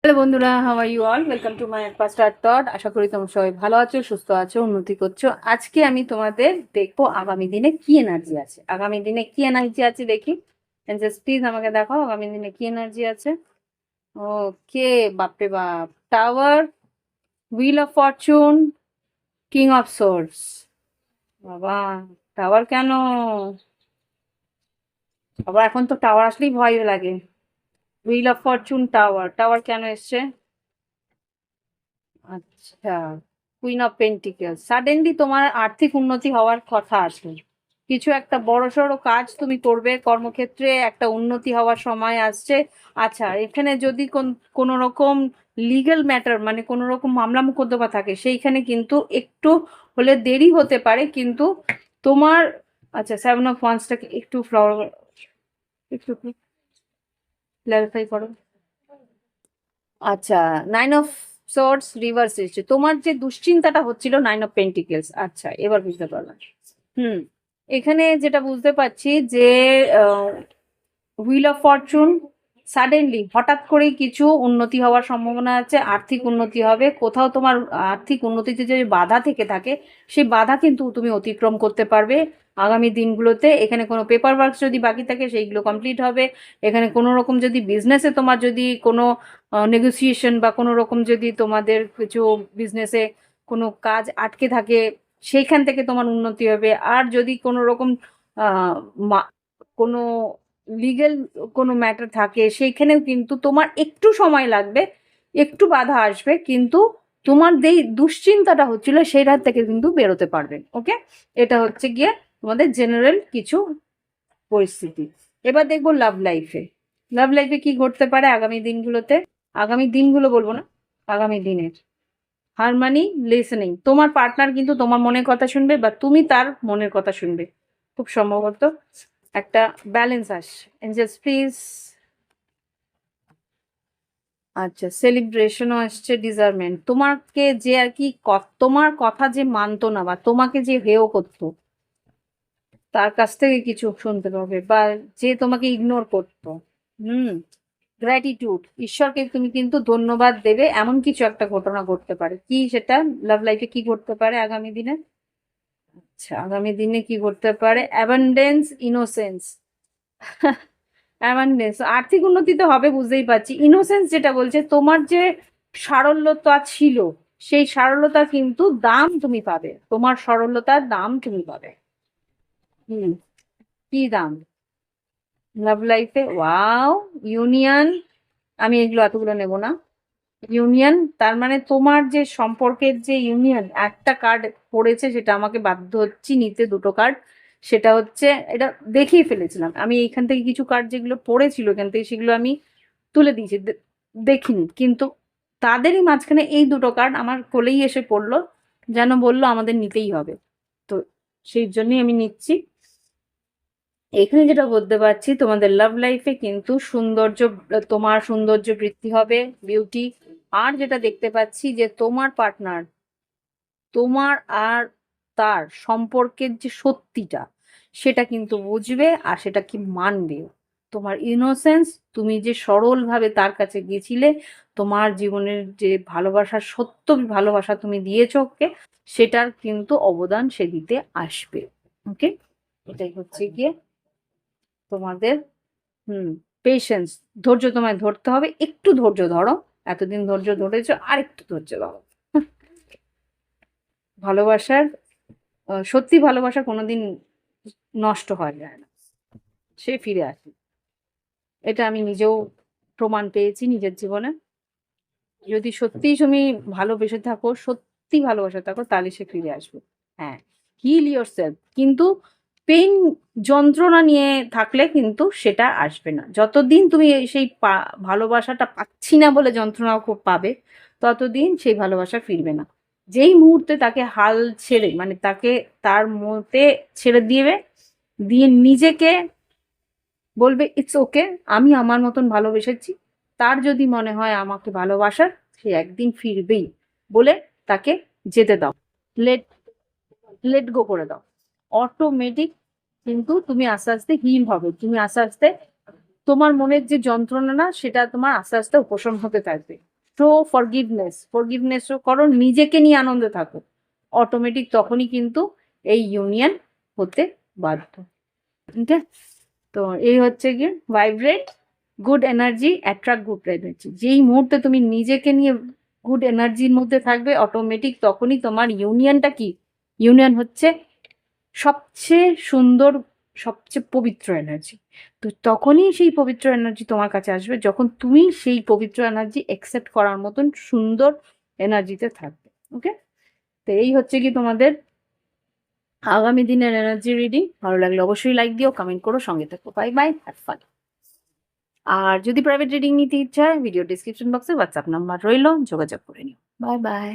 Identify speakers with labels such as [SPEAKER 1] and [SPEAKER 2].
[SPEAKER 1] Hello বন্ধুরা, how are you all? Welcome to my first art thought. আশা করি তোমরা সবাই ভালো আছো, সুস্থ আছো, উন্নতি করছো। আজকে আমি তোমাদের দেখবো আগামী দিনে কি এনার্জি আছে। আগামী দিনে কি এনার্জি আছে দেখি। জাস্ট প্লিজ আমাকে দেখাও আগামী দিনে কি এনার্জি আছে। ওকে, বাপরে বাপ। Tower, wheel of Fortune, king of swords. বাবা, টাওয়ার কেন? বাবা, এখন তো টাওয়ার আসলেই ভয় লাগে। Wheel of Fortune, tower. Tower কেন এসছে? আচ্ছা, কুইন অফ পেন্টিকেলস। সাডেনলি তোমার আর্থিক উন্নতি হওয়ার কথা আছে। কিছু একটা বড়সড় কাজ তুমি করবে, কর্মক্ষেত্রে একটা উন্নতি হওয়ার সময় আসছে। আচ্ছা, এখানে যদি কোনো রকম লিগ্যাল ম্যাটার, মানে কোনো রকম মামলা মোকদ্দমা থাকে, সেইখানে কিন্তু একটু হলে দেরি হতে পারে, কিন্তু তোমার। আচ্ছা, 7 of Wandsটাকে একটু একটু ক্লারিফাই করো। আচ্ছা, 9 of Swords রিভার্স এসেছে। তোমার যে দুশ্চিন্তাটা হচ্ছিল, 9 of Pentacles। আচ্ছা, এবার বুঝতে পারলাম। হুম, এখানে যেটা বুঝতে পারছি যে হুইল অফ ফরচুন, সাডেনলি হঠাৎ করেই কিছু উন্নতি হওয়ার সম্ভাবনা আছে। আর্থিক উন্নতি হবে। কোথাও তোমার আর্থিক উন্নতিতে যে বাধা থেকে থাকে, সেই বাধা কিন্তু তুমি অতিক্রম করতে পারবে আগামী দিনগুলোতে। এখানে কোনো পেপার ওয়ার্ক যদি বাকি থাকে, সেইগুলো কমপ্লিট হবে। এখানে কোনো রকম যদি বিজনেসে তোমার যদি কোনো নেগোসিয়েশন বা কোনো রকম যদি তোমাদের কিছু বিজনেসে কোনো কাজ আটকে থাকে, সেইখান থেকে তোমার উন্নতি হবে। আর যদি কোনো রকম আহ, কোনো লিগ্যাল কোনো ম্যাটার থাকে, সেইখানেও কিন্তু তোমার একটু সময় লাগবে, একটু বাধা আসবে, কিন্তু তোমার যেই দুশ্চিন্তাটা হচ্ছিল সেইটার থেকে কিন্তু বেরোতে পারবে। ওকে, এটা হচ্ছে গিয়ে তোমাদের জেনারেল কিছু পরিস্থিতি। এবার দেখবো লাভ লাইফে। লাভ লাইফে কি ঘটতে পারে আগামী দিনগুলোতে। আগামী দিনগুলো বলবো না, আগামী দিনের হারমানি, লিসেনিং। তোমার পার্টনার কিন্তু তোমার মনের কথা শুনবে, বা তুমি তার মনের কথা শুনবে। খুব সম্ভবত একটা ব্যালেন্স আসছে। Angeles please. আচ্ছা, সেলিব্রেশনও আসছে, ডিজার্ভমেন্ট। তোমাকে যে আর কি তোমার কথা যে মানতো না, বা তোমাকে যে হেয় করতো, তার কাছ থেকে কিছু শুনতে পাবে, বা যে তোমাকে ইগনোর করতো। হুম, গ্র্যাটিটিউড। ঈশ্বরকে তুমি কিন্তু ধন্যবাদ দেবে, এমন কিছু একটা ঘটনা ঘটতে পারে। কি সেটা? লাভ লাইফে কি ঘটতে পারে আগামী দিনে? আচ্ছা, আগামী দিনে কি ঘটতে পারে? Abundance, innocence. অ্যাওয়ারনেস, আর্থিক উন্নতি তো হবে বুঝতেই পারছি। ইনোসেন্স যেটা বলছে, তোমার যে সারল্যতা ছিল, সেই সারল্যতা কিন্তু দাম তুমি পাবে। তোমার সরলতার দাম তুমি পাবে। হুম, কি দাম? লাভ লাইফে ওয়াও, ইউনিয়ন। আমি এগুলো এতগুলো নেব না। ইউনিয়ন, তার মানে তোমার যে সম্পর্কের যে ইউনিয়ন, একটা কার্ড পড়েছে, সেটা আমাকে বাধ্য হচ্ছি নিতে, দুটো কার্ড। সেটা হচ্ছে, এটা দেখিয়ে ফেলেছিলাম আমি এইখান থেকে, কিছু কার্ড যেগুলো পড়েছিল এখান থেকে, সেগুলো আমি তুলে দিয়েছি, দেখিনি। কিন্তু তাদেরই মাঝখানে এই দুটো কার্ড আমার কোলেই এসে পড়লো, যেন বললো আমাদের নিতেই হবে। তো সেই জন্যই আমি নিচ্ছি। এখানে যেটা বলতে পারছি, তোমাদের লাভ লাইফে কিন্তু সৌন্দর্য, তোমার সৌন্দর্য বৃদ্ধি হবে, বিউটি। আর যেটা দেখতে পাচ্ছি যে তোমার পার্টনার, তোমার আর তার সম্পর্কের যে সত্যিটা, সেটা কিন্তু বুঝবে, আর সেটা কি মানবে। তোমার ইনোসেন্স, তুমি যে সরলভাবে তার কাছে গিয়েছিলে, তোমার জীবনের যে ভালোবাসার সত্য ভালোবাসা তুমি দিয়েছো ওকে, সেটার কিন্তু অবদান সে দিতে আসবে। ওকে, এটাই হচ্ছে গিয়ে তোমাদের। হুম, পেশেন্স, ধৈর্য তোমায় ধরতে হবে। একটু ধৈর্য ধরো, এতদিন ধৈর্য ধরেছো, আর একটু ধৈর্য ধরো। ভালোবাসার সত্যি ভালোবাসা কোনোদিন নষ্ট হয়ে যায় না, সে ফিরে আসে। এটা আমি নিজেও প্রমাণ পেয়েছি নিজের জীবনে। যদি সত্যিই তুমি ভালোবেসে থাকো, সত্যি ভালোবাসা থাকো, তাহলে সে ফিরে আসবে। হ্যাঁ, হিল ইয়োর সেলফ। কিন্তু পেইন যন্ত্রণা নিয়ে থাকলে কিন্তু সেটা আসবে না। যতদিন তুমি সেই ভালোবাসাটা পাচ্ছি না বলে যন্ত্রণা খুব পাবে, ততদিন সেই ভালোবাসা ফিরবে না। যেই মুহূর্তে তাকে হাল ছেড়ে মানে তাকে তার মতে ছেড়ে দিবে, দিয়ে নিজেকে বলবে ইটস ওকে, আমি আমার মতন ভালোবেসেছি, তার যদি মনে হয় আমাকে ভালোবাসার, সে একদিন ফিরবেই বলে তাকে যেতে দাও, লেট লেট গো করে দাও। অটোমেটিক কিন্তু তুমি আস্তে আস্তে হিল হবে, তুমি আস্তে আস্তে তোমার মনের যে যন্ত্রণা না সেটা তোমার আস্তে আস্তে উপশম হতে থাকবে। তো ফরগিভনেস করো, নিজেকে নিয়ে আনন্দে থাকো, অটোমেটিক তখনই কিন্তু এই ইউনিয়ন হতে বাধ্য। ঠিক আছে? তো এই হচ্ছে গিয়ে vibrate good energy, attract good energy. যেই মুহূর্তে তুমি নিজেকে নিয়ে গুড এনার্জির মধ্যে থাকবে, অটোমেটিক তখনই তোমার ইউনিয়নটা কি, ইউনিয়ন হচ্ছে সবচেয়ে সুন্দর, সবচেয়ে পবিত্র এনার্জি। তো তখনই সেই পবিত্র এনার্জি তোমার কাছে আসবে যখন তুমি সেই পবিত্র এনার্জি অ্যাকসেপ্ট করার মতন সুন্দর এনার্জিতে থাকবে। ওকে, তো এই হচ্ছে কি তোমাদের আগামী দিনের এনার্জি রিডিং। ভালো লাগলে অবশ্যই লাইক দিও, কমেন্ট করো, সঙ্গে থাকো। Bye bye, have fun. আর যদি প্রাইভেট রিডিং নিতে ইচ্ছা হয়, ভিডিও ডিসক্রিপশন বক্সে হোয়াটসঅ্যাপ নাম্বার রইলো, যোগাযোগ করে নিও। Bye by.